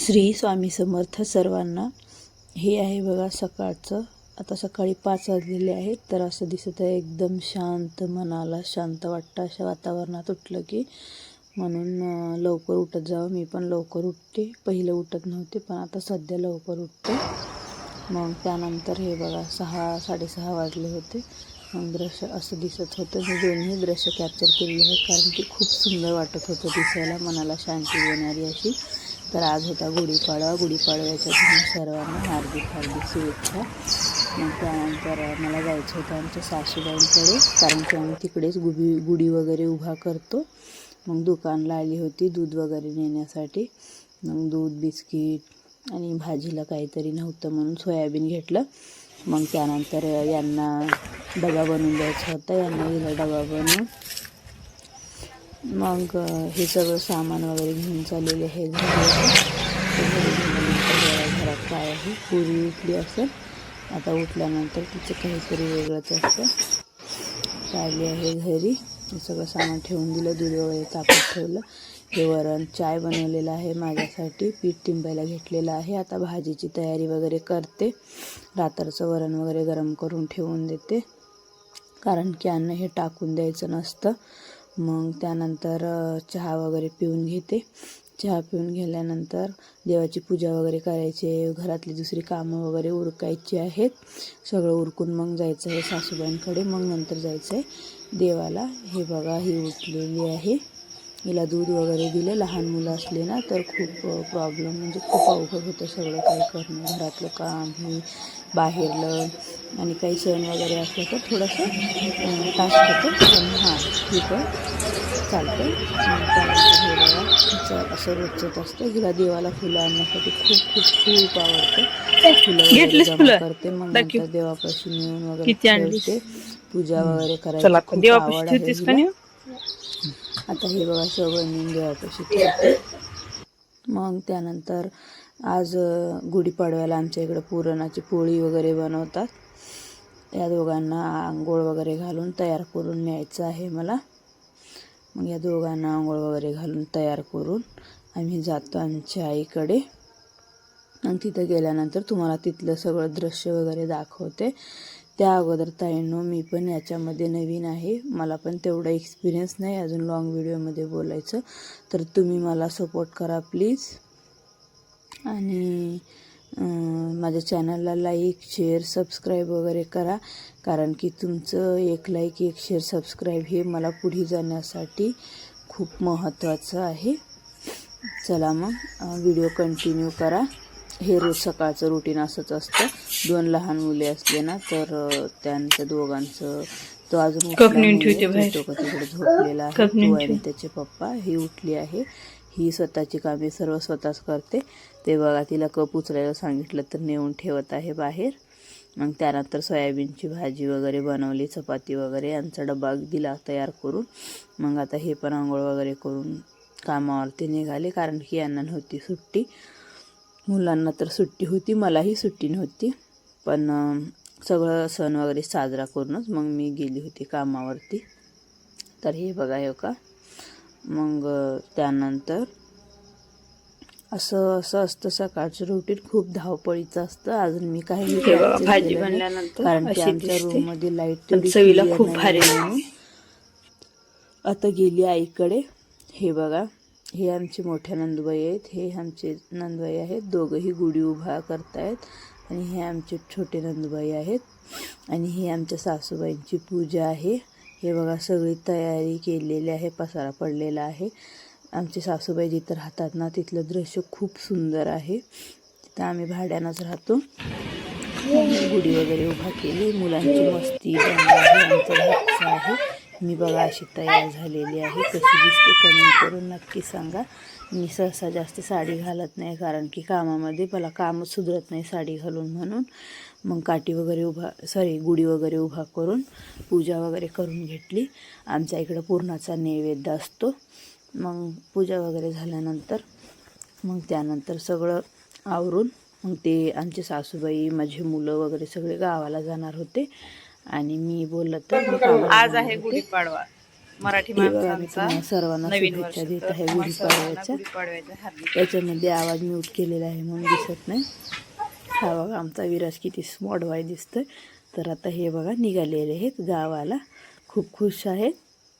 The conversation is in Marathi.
श्री स्वामी समर्थ सर्वांना. हे आहे बघा सकाळचं. आता सकाळी 5 वाजलेले आहेत. तर असं दिसत आहे एकदम शांत, मनाला शांत वाटतं अशा वातावरणात उठलं की. म्हणून लवकर उठत जावं. मी पण लवकर उठते. पहिलं उठत नव्हते पण आता सध्या लवकर उठते. मग त्यानंतर हे बघा 6-6:30 वाजले होते. मग दृश्य असं दिसत होतं. मी दोन्ही दृश्य कॅप्चर केलेली आहे कारण की खूप सुंदर वाटत होतं दिसायला, मनाला शांती देणारी अशी. तर आज होता गुढीपाडवा. गुढीपाडव्याच्या सर्वांना हार्दिक शुभेच्छा. मग त्यानंतर मला जायचं होतं आमच्या सासूबाईंकडे कारण की आम्ही तिकडेच गुढी वगैरे उभा करतो. मग दुकानला आली होती दूध वगैरे नेण्यासाठी. मग दूध, बिस्किट आणि भाजीला काहीतरी नव्हतं म्हणून सोयाबीन घेतलं. मग त्यानंतर यांना डबा बनवून द्यायचा होता. यांना दिला डबा बनवून. मग हे सगळं सामान वगैरे घेऊन चाललेले हे घरात काय आहे. पूर्वी उठली असेल, आता उठल्यानंतर तिचं काहीतरी वेगळंच असतं. आली आहे घरी. हे सगळं सामान ठेवून दिलं. दूध वगैरे तापत ठेवलं. हे वरण चाय बनवलेलं आहे माझ्यासाठी. पीठ तिंबायला घेतलेलं आहे. आता भाजीची तयारी वगैरे करते. रात्रचं वरण वगैरे गरम करून ठेवून देते कारण की अन्न हे टाकून द्यायचं नसतं. मग त्यानंतर चहा वगैरे पिऊन घेते. चहा पिऊन गेल्यानंतर देवाची पूजा वगैरे करायची आहे. घरातली दुसरी कामं वगैरे उरकायची आहेत. सगळं उरकून मग जायचं आहे सासूबाईंकडे. मग नंतर जायचं आहे देवाला. हे बघा ही उठलेली आहे. हिला दूध वगैरे दिलं. लहान मुलं असले ना तर खूप प्रॉब्लेम, म्हणजे खूप अवघड होतं सगळं काही करणं. घरातलं काम हे बाहेरलं आणि काही सण वगैरे असलं तर थोडंसं टास्क होतं. पण हां ठीक आहे, चालतं. त्यानंतर हे बघा तिचं असं रोजच असतं. हिला देवाला फुलं आणण्यासाठी खूप खूप खूप आवडतं. फुलं वगैरे जमा करते. मग नंतर देवापाशी नेऊन वगैरे ठेवते. पूजा वगैरे करायची खूप आवड आहे हिला. आता हे बघा सगळं नेऊन देवापाशी ठेवते. मग त्यानंतर आज गुढीपाडव्याला आमच्या इकडं पुरणाची पोळी वगैरे बनवतात. या दोघांना आंघोळ वगैरे घालून तयार करून न्यायचं आहे मला. मग या दोघांना आंघोळ वगैरे घालून तयार करून आम्ही जातो आमच्या आईकडे. आणि तिथं गेल्यानंतर तुम्हाला तिथलं सगळं दृश्य वगैरे दाखवते. त्या अगोदर ताईंनो, मी पण याच्यामध्ये नवीन आहे. मला पण तेवढा एक्सपिरियन्स नाही अजून लॉंग व्हिडिओमध्ये बोलायचं. तर तुम्ही मला सपोर्ट करा प्लीज. आणि माझ्या चॅनलला लाईक, शेअर, सबस्क्राईब वगैरे करा कारण की तुमचं एक लाईक, एक शेअर, सबस्क्राईब हे मला पुढे जाण्यासाठी खूप महत्त्वाचं आहे. चला मग व्हिडिओ कंटिन्यू करा. हे रोज सकाळचं रुटीन असंच असतं. 2 लहान मुले असले ना तर त्यांचं दोघांचं, तो अजून उठला नाही, तो तिकडे झोपलेला आहे, तो आणि त्याचे पप्पा. ही उठली आहे. ही स्वतःची कामे सर्व स्वतःच करते. ते बघा तिला कप उचलायला सांगितलं तर नेऊन ठेवत आहे बाहेर. मग त्यानंतर सोयाबीनची भाजी वगैरे बनवली, चपाती वगैरे, यांचा डबा दिला तयार करून. मग आता हे पण आंघोळ वगैरे करून कामावरती निघाले कारण की यांना नव्हती सुट्टी. मुलांना तर सुट्टी होती, मलाही सुट्टी नव्हती. पण सगळं सण वगैरे साजरा करूनच मग मी गेली होती कामावरती. तर हे बघा हे का. मग त्यानंतर असं असतं सकाळचं रुटीन. खूप धावपळीचं असतं. अजून मी काही भाजी बनल्यानंतर कारण की आमच्या रूममध्ये लाईट चवीला खूप भारी म्हणून आता गेली आईकडे. हे बघा हे आमचे मोठ्या नंदुबाई आहेत. हे आमचे नंदुबाई आहेत. दोघंही गुढी उभा करतायत. आणि हे आमचे छोटे नंदुबाई आहेत. आणि ही आमच्या सासूबाईंची पूजा आहे. हे बघा सगळी तयारी केलेली आहे. पसारा पडलेला आहे. आमचे सासूबाई जिथं राहतात ना तिथलं दृश्य खूप सुंदर आहे. तिथं आम्ही भाड्यानंच राहतो. गुढी वगैरे उभा केली. मुलांची मस्ती आहे. मी बघा अशी तयार झालेली आहे. कशी दिसते कमेंट करून नक्की सांगा. मी सहसा जास्त साडी घालत नाही कारण की कामामध्ये मला कामच सुधरत नाही साडी घालून म्हणून. मग काठी वगैरे गुढी वगैरे उभा करून पूजा वगैरे करून घेतली. आमच्या इकडं पुरणाचा नैवेद्य असतो. मग पूजा वगैरे झाल्यानंतर मग त्यानंतर सगळं आवरून मग ते आमचे सासूबाई, माझे मुलं वगैरे सगळे गावाला जाणार होते. आणि मी बोललं तर आज आहे गुढीपाडवा. मराठी हे बघा मी माणसांचा तुम्हाला सर्वांना नवीन शुभेच्छा वर्ष. देत तर आहे तुम्हा सर्वांना गुढीपाडव्याच्या. गुढीपाडव्याच्या हार्दिक याच्यामध्ये आवाज म्यूट केलेला आहे म्हणून दिसत नाही. हा बघा आमचा विराज किती स्मॉट व्हाय दिसतोय. तर आता हे बघा निघालेले आहेत गावाला, खूप खुश आहेत.